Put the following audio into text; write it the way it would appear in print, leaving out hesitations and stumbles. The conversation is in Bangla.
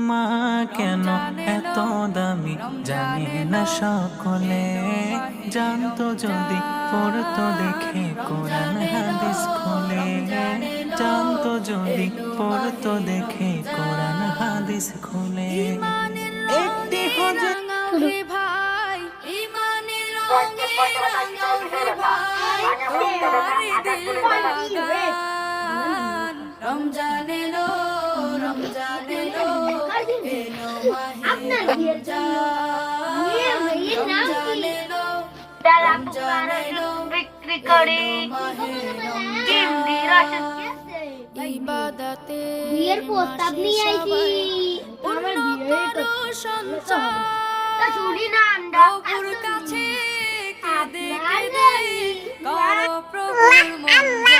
মা কেন এত দামি জানে না সকলে, জানতো যদি পড়তো দেখে কোরআন হাদিস খুলে, জানতো যদি পড়তো দেখে কোরআন হাদিস খুলে। একটি হজরত ভাই ইমানের রঙে রাঙা হে ভাই তোমার দিল বাগান। রমজান এলো রমজান এলো এলো মাহে রমজান। রমজান এলো রমজান এলো বিক্রি করি ইবাদতে বিয়ের প্রস্তাব নিয়ে আইছি আমার বিয়ের তা শুনি না আমরা প্রভুর কাছে কাঁদে কাঁদে করো প্রভুর মঙ্গল।